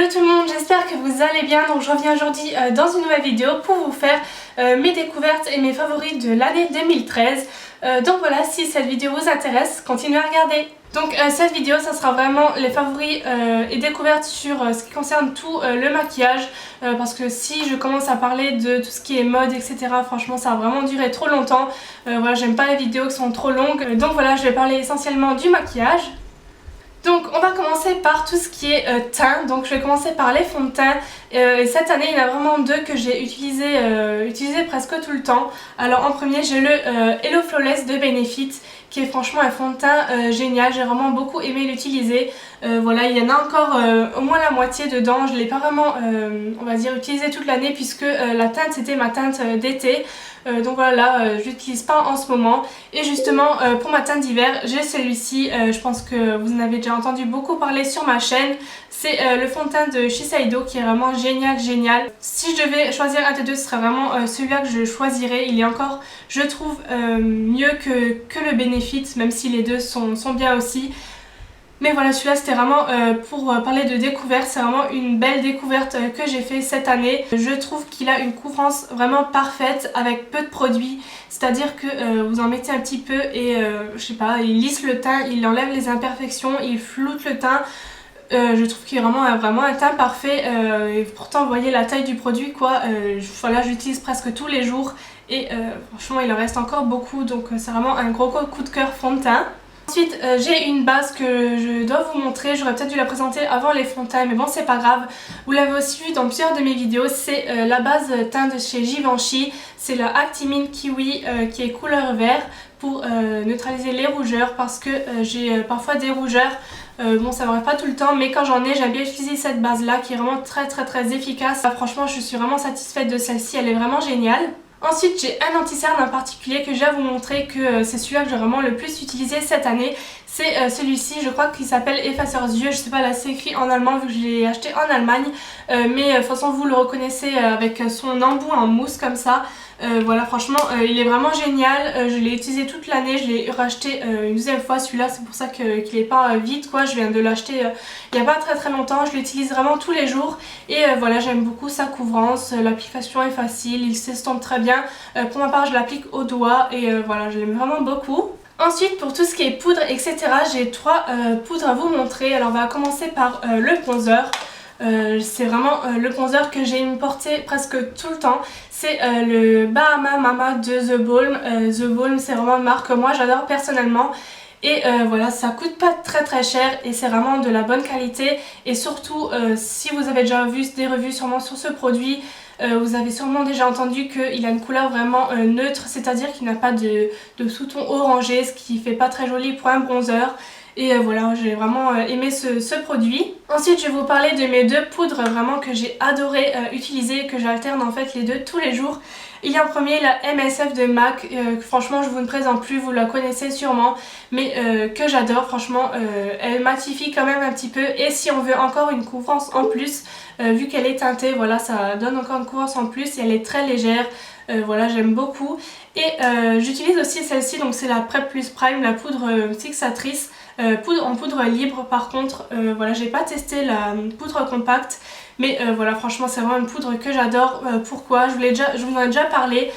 Hello tout le monde, j'espère que vous allez bien. Donc je reviens aujourd'hui dans une nouvelle vidéo pour vous faire mes découvertes et mes favoris de l'année 2013. Donc voilà, si cette vidéo vous intéresse, continuez à regarder. Donc cette vidéo, ça sera vraiment les favoris et découvertes sur ce qui concerne tout le maquillage. Parce que si je commence à parler de tout ce qui est mode, etc., franchement ça va vraiment durer trop longtemps. Voilà, j'aime pas les vidéos qui sont trop longues. Donc voilà, je vais parler essentiellement du maquillage. Donc on va commencer par tout ce qui est teint. Donc je vais commencer par les fonds de teint. Et cette année il y en a vraiment deux que j'ai utilisé presque tout le temps. Alors en premier j'ai le Hello Flawless de Benefit, qui est franchement un fond de teint génial. J'ai vraiment beaucoup aimé l'utiliser. Voilà, il y en a encore au moins la moitié dedans. Je ne l'ai pas vraiment on va dire utilisé toute l'année, puisque la teinte c'était ma teinte d'été. Donc voilà, là je l'utilise pas en ce moment. Et justement pour ma teinte d'hiver j'ai celui-ci. Je pense que vous en avez déjà entendu beaucoup parler sur ma chaîne. C'est le fond de teint de Shiseido qui est vraiment génial. Si je devais choisir un des deux, ce serait vraiment celui-là que je choisirais. Il est encore, je trouve, mieux que le Benefit, même si les deux sont bien aussi. Mais voilà, celui-là c'était vraiment pour parler de découverte. C'est vraiment une belle découverte que j'ai fait cette année. Je trouve qu'il a une couvrance vraiment parfaite avec peu de produits. C'est-à-dire que vous en mettez un petit peu et je sais pas, il lisse le teint, il enlève les imperfections, il floute le teint. Je trouve qu'il est vraiment un teint parfait. Et pourtant vous voyez la taille du produit quoi. Voilà, j'utilise presque tous les jours et franchement il en reste encore beaucoup. Donc c'est vraiment un gros coup de cœur fond de teint. Ensuite j'ai une base que je dois vous montrer, j'aurais peut-être dû la présenter avant les fonds de teint mais bon c'est pas grave. Vous l'avez aussi vu dans plusieurs de mes vidéos, c'est la base teint de chez Givenchy. C'est la Actimine Kiwi qui est couleur vert pour neutraliser les rougeurs, parce que j'ai parfois des rougeurs. Bon ça m'arrive pas tout le temps, mais quand j'en ai j'aime bien utiliser cette base là qui est vraiment très efficace. Franchement je suis vraiment satisfaite de celle-ci, elle est vraiment géniale. Ensuite j'ai un anti-cerne en particulier que je vais vous montrer, que c'est celui-là que j'ai vraiment le plus utilisé cette année. C'est celui-ci, je crois qu'il s'appelle Effaceur yeux, je sais pas là c'est écrit en allemand vu que je l'ai acheté en Allemagne. Mais de toute façon vous le reconnaissez avec son embout en mousse comme ça. Voilà, franchement il est vraiment génial. Je l'ai utilisé toute l'année, je l'ai racheté une deuxième fois celui-là, c'est pour ça qu'il est pas vide quoi. Je viens de l'acheter il n'y a pas très longtemps, je l'utilise vraiment tous les jours. Et voilà, j'aime beaucoup sa couvrance, l'application est facile, il s'estompe très bien. Pour ma part je l'applique au doigt et voilà, je l'aime vraiment beaucoup. Ensuite pour tout ce qui est poudre etc, j'ai trois poudres à vous montrer. Alors on va commencer par le bronzer. C'est vraiment le bronzer que j'ai porté presque tout le temps. C'est le Bahama Mama de The Balm. The Balm c'est vraiment une marque que moi j'adore personnellement. Et voilà, ça coûte pas très cher et c'est vraiment de la bonne qualité. Et surtout si vous avez déjà vu des revues sûrement sur ce produit, vous avez sûrement déjà entendu qu'il a une couleur vraiment neutre, c'est-à-dire qu'il n'a pas de sous-ton orangé, ce qui fait pas très joli pour un bronzer. Et voilà, j'ai vraiment aimé ce produit. Ensuite je vais vous parler de mes deux poudres vraiment que j'ai adoré utiliser, que j'alterne en fait les deux tous les jours. Il y a en premier la MSF de MAC, franchement je vous ne présente plus, vous la connaissez sûrement, mais que j'adore franchement. Elle matifie quand même un petit peu, et si on veut encore une couvrance en plus, vu qu'elle est teintée, voilà, ça donne encore une couvrance en plus et elle est très légère. Voilà, j'aime beaucoup. Et j'utilise aussi celle-ci, donc c'est la Prep Plus Prime, la poudre fixatrice. En poudre libre par contre. Voilà, j'ai pas testé la poudre compacte, mais voilà, franchement c'est vraiment une poudre que j'adore. Pourquoi? Je vous en ai déjà parlé.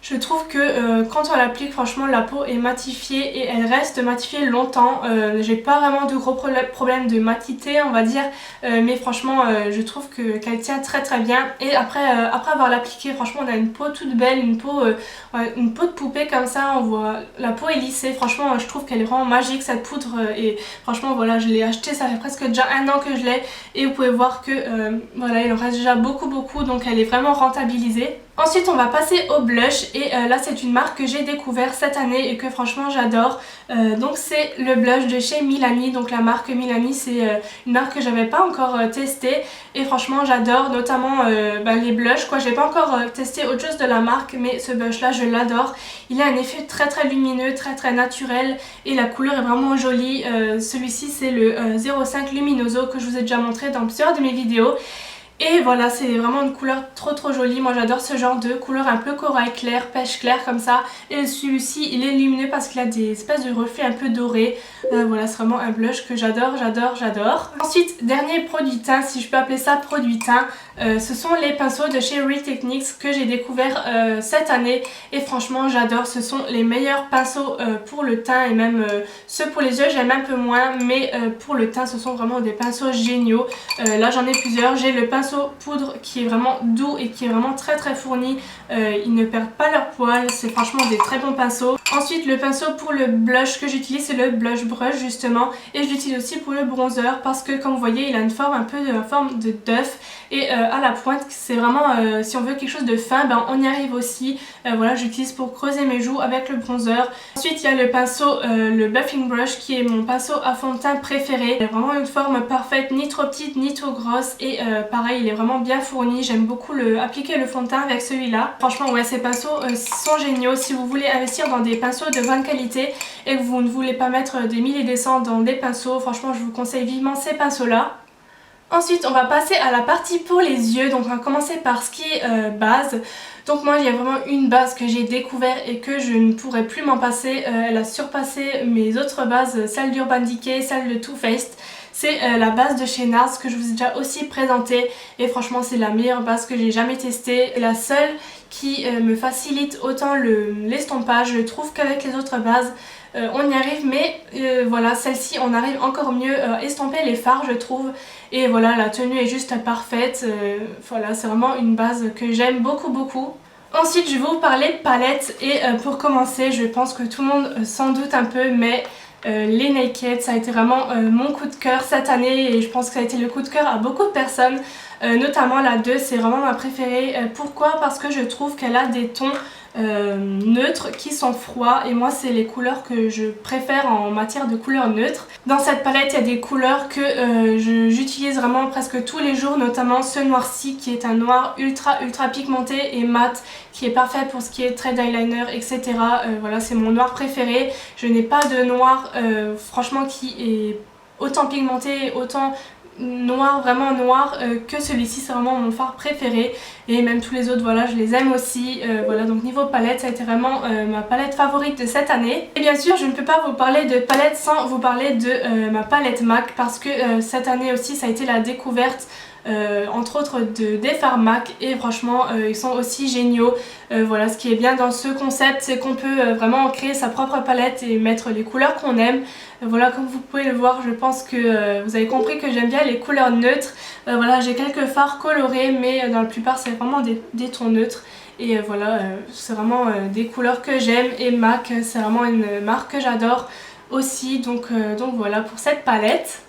Je trouve que quand on l'applique, franchement la peau est matifiée et elle reste matifiée longtemps. J'ai pas vraiment de gros problèmes de matité on va dire, mais franchement je trouve qu'elle tient très bien. Et après avoir l'appliqué, franchement on a une peau toute belle, une peau de poupée comme ça. On voit la peau est lissée, franchement je trouve qu'elle est vraiment magique cette poudre. Et franchement voilà, je l'ai acheté, ça fait presque déjà un an que je l'ai, et vous pouvez voir que voilà, il en reste déjà beaucoup, donc elle est vraiment rentabilisée. Ensuite on va passer au blush, et là c'est une marque que j'ai découvert cette année et que franchement j'adore. Donc c'est le blush de chez Milani. Donc la marque Milani c'est une marque que j'avais pas encore testée, et franchement j'adore notamment les blushs quoi. J'ai pas encore testé autre chose de la marque, mais ce blush là je l'adore. Il a un effet très lumineux, très naturel, et la couleur est vraiment jolie. Celui-ci c'est le 05 Luminoso que je vous ai déjà montré dans plusieurs de mes vidéos. Et voilà, c'est vraiment une couleur trop jolie. Moi j'adore ce genre de couleur un peu corail clair, pêche clair comme ça. Et celui-ci il est lumineux parce qu'il a des espèces de reflets un peu dorés. Voilà, c'est vraiment un blush que j'adore. Ensuite, dernier produit teint, si je peux appeler ça produit teint, ce sont les pinceaux de chez Real Techniques que j'ai découvert cette année. Et franchement j'adore, ce sont les meilleurs pinceaux pour le teint. Et même ceux pour les yeux j'aime un peu moins, mais pour le teint ce sont vraiment des pinceaux géniaux. Là j'en ai plusieurs, j'ai le pinceau poudre qui est vraiment doux et qui est vraiment très fourni. Ils ne perdent pas leur poil, c'est franchement des très bons pinceaux. Ensuite le pinceau pour le blush que j'utilise c'est le blush brush justement, et je l'utilise aussi pour le bronzer parce que comme vous voyez il a une forme un peu de forme de d'œuf, et à la pointe c'est vraiment si on veut quelque chose de fin ben on y arrive aussi. Voilà, j'utilise pour creuser mes joues avec le bronzer. Ensuite il y a le pinceau le buffing brush qui est mon pinceau à fond de teint préféré. Il a vraiment une forme parfaite, ni trop petite ni trop grosse, et pareil il est vraiment bien fourni. J'aime beaucoup appliquer le fond de teint avec celui-là. Franchement ouais, ces pinceaux sont géniaux. Si vous voulez investir dans des pinceaux de bonne qualité et que vous ne voulez pas mettre des 1000 et des cents dans des pinceaux, franchement je vous conseille vivement ces pinceaux là. Ensuite on va passer à la partie pour les yeux, donc on va commencer par ce qui est base. Donc moi il y a vraiment une base que j'ai découvert et que je ne pourrais plus m'en passer. Elle a surpassé mes autres bases, celle d'Urban Decay, celle de Too Faced. C'est la base de chez NARS que je vous ai déjà aussi présentée, et franchement c'est la meilleure base que j'ai jamais testée. La seule qui me facilite autant l'estompage, je trouve qu'avec les autres bases on y arrive, mais voilà, celle-ci on arrive encore mieux à estomper les fards je trouve. Et voilà, la tenue est juste parfaite. Voilà, c'est vraiment une base que j'aime beaucoup. Ensuite je vais vous parler palette, et pour commencer je pense que tout le monde s'en doute un peu, mais les Naked ça a été vraiment mon coup de cœur cette année, et je pense que ça a été le coup de cœur à beaucoup de personnes, notamment la 2 c'est vraiment ma préférée. Pourquoi? Parce que je trouve qu'elle a des tons neutres qui sont froids, et moi c'est les couleurs que je préfère en matière de couleurs neutres. Dans cette palette il y a des couleurs que j'utilise vraiment presque tous les jours, notamment ce noir-ci qui est un noir ultra pigmenté et mat, qui est parfait pour ce qui est trait d'eyeliner etc. Voilà, c'est mon noir préféré. Je n'ai pas de noir franchement qui est autant pigmenté, autant noir, vraiment noir que celui-ci. C'est vraiment mon fard préféré, et même tous les autres voilà je les aime aussi. Voilà, donc niveau palette ça a été vraiment ma palette favorite de cette année. Et bien sûr je ne peux pas vous parler de palette sans vous parler de ma palette MAC, parce que cette année aussi ça a été la découverte entre autres des fards MAC, et franchement ils sont aussi géniaux. Voilà, ce qui est bien dans ce concept c'est qu'on peut vraiment créer sa propre palette et mettre les couleurs qu'on aime. Voilà, comme vous pouvez le voir, je pense que vous avez compris que j'aime bien les couleurs neutres. Voilà, j'ai quelques fards colorés, mais dans la plupart c'est vraiment des tons neutres. Et voilà, c'est vraiment des couleurs que j'aime, et MAC c'est vraiment une marque que j'adore aussi. Donc voilà pour cette palette.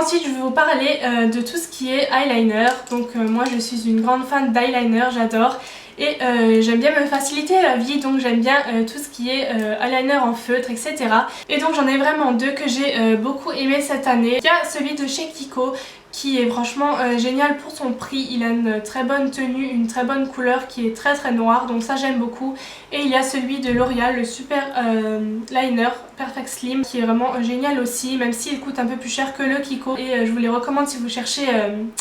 Ensuite je vais vous parler de tout ce qui est eyeliner. Donc moi je suis une grande fan d'eyeliner, j'adore. Et j'aime bien me faciliter la vie, donc j'aime bien tout ce qui est eyeliner en feutre etc. Et donc j'en ai vraiment deux que j'ai beaucoup aimé cette année. Il y a celui de chez Kiko qui est franchement génial pour son prix. Il a une très bonne tenue, une très bonne couleur qui est très noire, donc ça j'aime beaucoup. Et il y a celui de L'Oréal, le Super Liner Perfect Slim, qui est vraiment génial aussi, même s'il coûte un peu plus cher que le Kiko. Et je vous les recommande si vous cherchez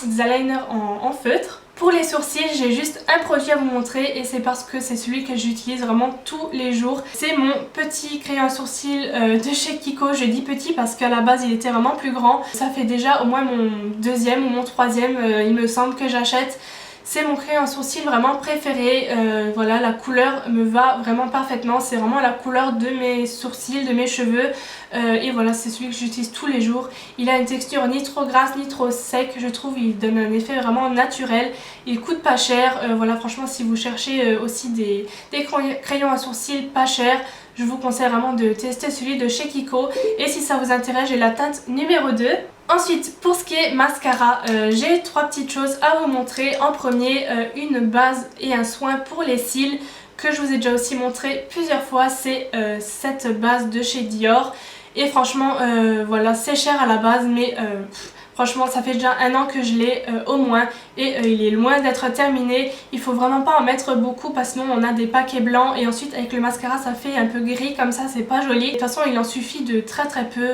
des eyeliners en feutre. Pour les sourcils, j'ai juste un produit à vous montrer, et c'est parce que c'est celui que j'utilise vraiment tous les jours. C'est mon petit crayon à sourcils de chez Kiko. Je dis petit parce qu'à la base il était vraiment plus grand. Ça fait déjà au moins mon deuxième ou mon troisième il me semble que j'achète. C'est mon crayon à sourcils vraiment préféré. Voilà, la couleur me va vraiment parfaitement. C'est vraiment la couleur de mes sourcils, de mes cheveux. Et voilà, c'est celui que j'utilise tous les jours. Il a une texture ni trop grasse ni trop sec. Je trouve il donne un effet vraiment naturel. Il coûte pas cher. Voilà, franchement si vous cherchez aussi des crayons à sourcils pas chers, je vous conseille vraiment de tester celui de chez Kiko. Et si ça vous intéresse, j'ai la teinte numéro 2. Ensuite, pour ce qui est mascara, j'ai trois petites choses à vous montrer. En premier, une base et un soin pour les cils que je vous ai déjà aussi montré plusieurs fois. C'est cette base de chez Dior. Et franchement, voilà, c'est cher à la base, mais Franchement ça fait déjà 1 an que je l'ai au moins et il est loin d'être terminé. Il faut vraiment pas en mettre beaucoup parce que sinon on a des paquets blancs et ensuite avec le mascara ça fait un peu gris comme ça, c'est pas joli. De toute façon il en suffit de très peu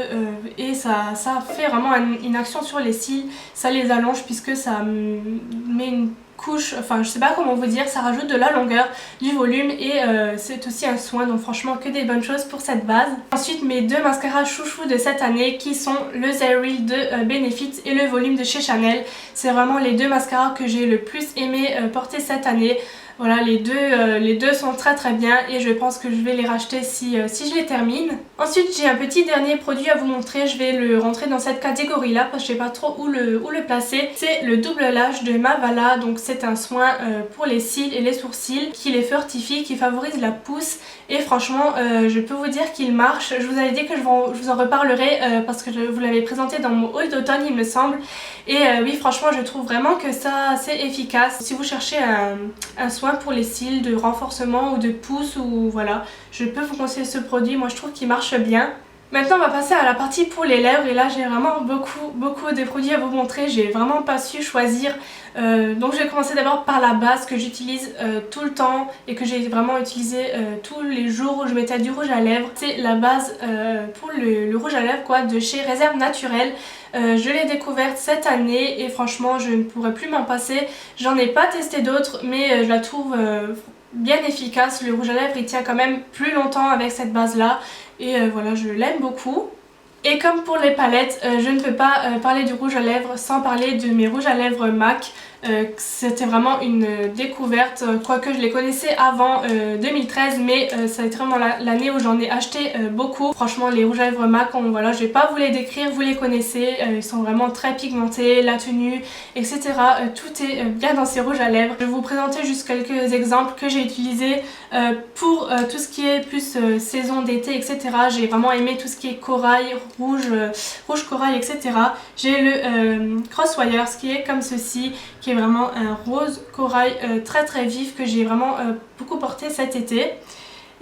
et ça fait vraiment une action sur les cils, ça les allonge puisque ça met une couche, enfin je sais pas comment vous dire, ça rajoute de la longueur, du volume et c'est aussi un soin, donc franchement que des bonnes choses pour cette base. Ensuite mes 2 mascaras chouchou de cette année qui sont le Zeril de Benefit et le Volume de chez Chanel. C'est vraiment les 2 mascaras que j'ai le plus aimé porter cette année. Voilà, les deux sont très bien et je pense que je vais les racheter si je les termine. Ensuite j'ai un petit dernier produit à vous montrer, je vais le rentrer dans cette catégorie là parce que je sais pas trop où le placer. C'est le double lash de Mavala, donc c'est un soin pour les cils et les sourcils qui les fortifie, qui favorise la pousse et franchement je peux vous dire qu'il marche. Je vous avais dit que je vous en reparlerai parce que je vous l'avais présenté dans mon haul d'automne il me semble et oui franchement je trouve vraiment que ça c'est efficace. Si vous cherchez un soin pour les cils de renforcement ou de pousse ou voilà, je peux vous conseiller ce produit, moi je trouve qu'il marche bien. Maintenant on va passer à la partie pour les lèvres et là j'ai vraiment beaucoup de produits à vous montrer, j'ai vraiment pas su choisir. Donc je vais commencer d'abord par la base que j'utilise tout le temps et que j'ai vraiment utilisé tous les jours où je mettais du rouge à lèvres. C'est la base pour le rouge à lèvres quoi, de chez Réserve Naturelle. Je l'ai découverte cette année et franchement je ne pourrais plus m'en passer. J'en ai pas testé d'autres mais je la trouve bien efficace. Le rouge à lèvres il tient quand même plus longtemps avec cette base là et voilà je l'aime beaucoup. Et comme pour les palettes, je ne peux pas parler du rouge à lèvres sans parler de mes rouges à lèvres MAC. C'était vraiment une découverte, quoique je les connaissais avant 2013 mais ça a été vraiment l'année où j'en ai acheté beaucoup. Franchement les rouges à lèvres MAC, voilà, je vais pas vous les décrire, vous les connaissez, ils sont vraiment très pigmentés, la tenue etc. Tout est bien dans ces rouges à lèvres. Je vais vous présenter juste quelques exemples que j'ai utilisés pour tout ce qui est plus saison d'été etc. J'ai vraiment aimé tout ce qui est corail, rouge corail etc. J'ai le Crosswire qui est comme ceci, qui est vraiment un rose corail très vif que j'ai vraiment beaucoup porté cet été.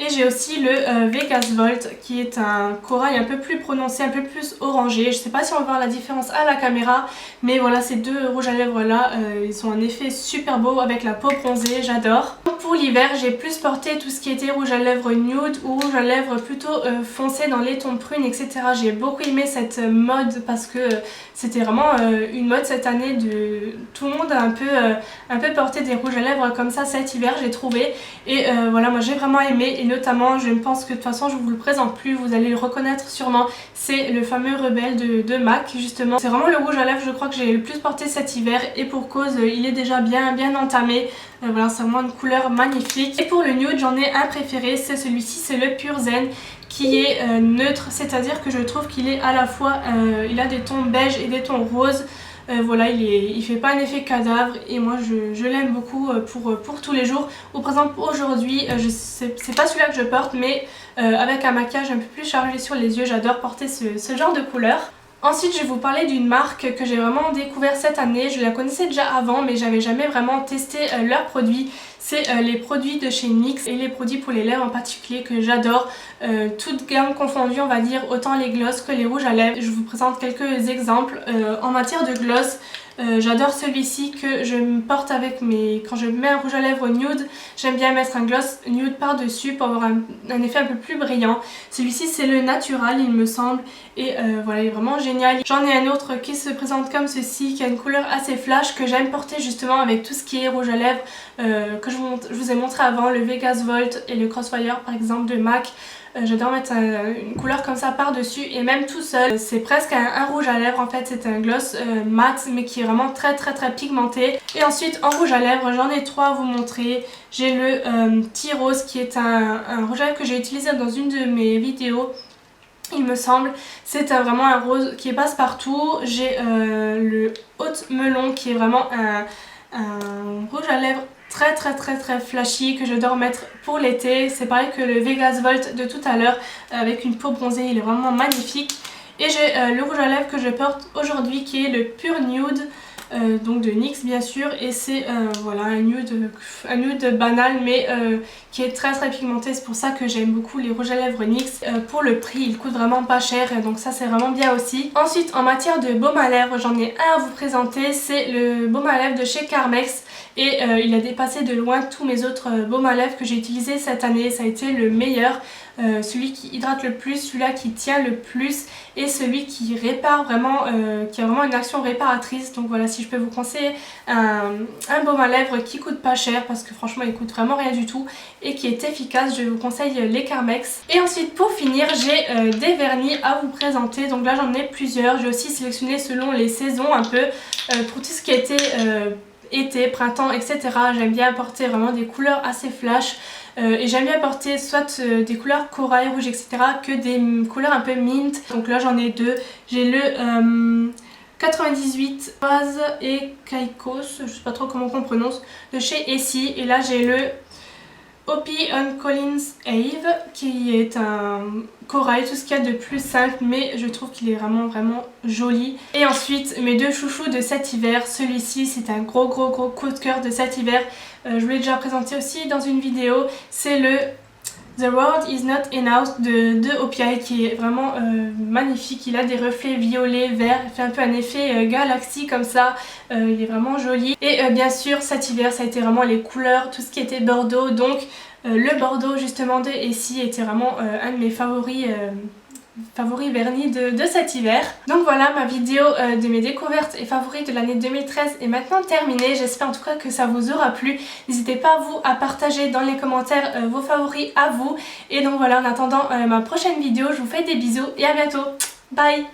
Et j'ai aussi le Vegas Volt qui est un corail un peu plus prononcé, un peu plus orangé. Je sais pas si on va voir la différence à la caméra, mais voilà ces 2 rouges à lèvres là, ils ont un effet super beau avec la peau bronzée, j'adore. Pour l'hiver j'ai plus porté tout ce qui était rouge à lèvres nude ou rouge à lèvres plutôt foncé dans les tons prunes etc. J'ai beaucoup aimé cette mode parce que c'était vraiment une mode cette année, tout le monde a un peu porté des rouges à lèvres comme ça cet hiver j'ai trouvé et voilà moi j'ai vraiment aimé. Et notamment je pense que de toute façon je vous le présente plus, vous allez le reconnaître sûrement, c'est le fameux Rebelle de MAC justement. C'est vraiment le rouge à lèvres je crois que j'ai le plus porté cet hiver et pour cause il est déjà bien entamé. Voilà c'est vraiment une couleur magnifique. Et pour le nude j'en ai un préféré, c'est celui-ci, c'est le Pure Zen qui est neutre, c'est-à-dire que je trouve qu'il est à la fois, il a des tons beige et des tons roses. Voilà, il fait pas un effet cadavre et moi je l'aime beaucoup pour tous les jours. Ou par exemple aujourd'hui, c'est pas celui-là que je porte mais avec un maquillage un peu plus chargé sur les yeux, j'adore porter ce genre de couleur. Ensuite je vais vous parler d'une marque que j'ai vraiment découvert cette année, je la connaissais déjà avant mais j'avais jamais vraiment testé leurs produits. C'est les produits de chez NYX et les produits pour les lèvres en particulier que j'adore, toutes gammes confondues on va dire, autant les gloss que les rouges à lèvres. Je vous présente quelques exemples. En matière de gloss, j'adore celui-ci que je me porte avec quand je mets un rouge à lèvres nude, j'aime bien mettre un gloss nude par dessus pour avoir un effet un peu plus brillant. Celui-ci c'est le Natural il me semble et voilà il est vraiment génial. J'en ai un autre qui se présente comme ceci, qui a une couleur assez flash que j'aime porter justement avec tout ce qui est rouge à lèvres que je vous ai montré avant, le Vegas Volt et le Crossfire par exemple de MAC. J'adore mettre une couleur comme ça par dessus et même tout seul. C'est presque un rouge à lèvres en fait, c'est un gloss mat mais qui est vraiment très pigmenté. Et ensuite en rouge à lèvres j'en ai 3 à vous montrer. J'ai le Tea Rose qui est un rouge à lèvres que j'ai utilisé dans une de mes vidéos il me semble. C'est vraiment un rose qui est passe-partout. J'ai le Haute Melon qui est vraiment un rouge à lèvres très flashy que j'adore mettre pour l'été. C'est pareil que le Vegas Volt de tout à l'heure avec une peau bronzée, il est vraiment magnifique. Et j'ai le rouge à lèvres que je porte aujourd'hui qui est le Pure Nude. donc de NYX bien sûr, et c'est voilà un nude banal mais qui est très pigmenté. C'est pour ça que j'aime beaucoup les rouges à lèvres NYX. Pour le prix, il coûte vraiment pas cher, donc ça c'est vraiment bien aussi. Ensuite, en matière de baume à lèvres, j'en ai un à vous présenter, c'est le baume à lèvres de chez Carmex. Et il a dépassé de loin tous mes autres baumes à lèvres que j'ai utilisés cette année. Ça a été le meilleur, celui qui hydrate le plus, celui-là qui tient le plus et celui qui répare vraiment, qui a vraiment une action réparatrice. Donc voilà, si je peux vous conseiller un baume à lèvres qui coûte pas cher, parce que franchement il coûte vraiment rien du tout et qui est efficace, je vous conseille les Carmex. Et ensuite pour finir, j'ai des vernis à vous présenter. Donc là j'en ai plusieurs, j'ai aussi sélectionné selon les saisons un peu pour tout ce qui était été, printemps, etc. J'aime bien apporter vraiment des couleurs assez flash et j'aime bien apporter soit des couleurs corail, rouge, etc. que des couleurs un peu mint. Donc là j'en ai deux. J'ai le 98 Base et Caicos, je sais pas trop comment on prononce, de chez Essie. Et là j'ai le Hopi on Collins Ave qui est un corail, tout ce qu'il y a de plus simple, mais je trouve qu'il est vraiment joli. Et ensuite mes deux chouchous de cet hiver, celui-ci c'est un gros coup de cœur de cet hiver, je vous l'ai déjà présenté aussi dans une vidéo, c'est le The World Is Not Enough de Hopi, qui est vraiment magnifique. Il a des reflets violets, verts, il fait un peu un effet galaxie comme ça, il est vraiment joli. Et bien sûr cet hiver ça a été vraiment les couleurs, tout ce qui était bordeaux, donc le bordeaux justement de Essie était vraiment un de mes favoris vernis de cet hiver. Donc voilà, ma vidéo de mes découvertes et favoris de l'année 2013 est maintenant terminée. J'espère en tout cas que ça vous aura plu. N'hésitez pas vous à partager dans les commentaires vos favoris à vous. Et donc voilà, en attendant ma prochaine vidéo, je vous fais des bisous et à bientôt. Bye!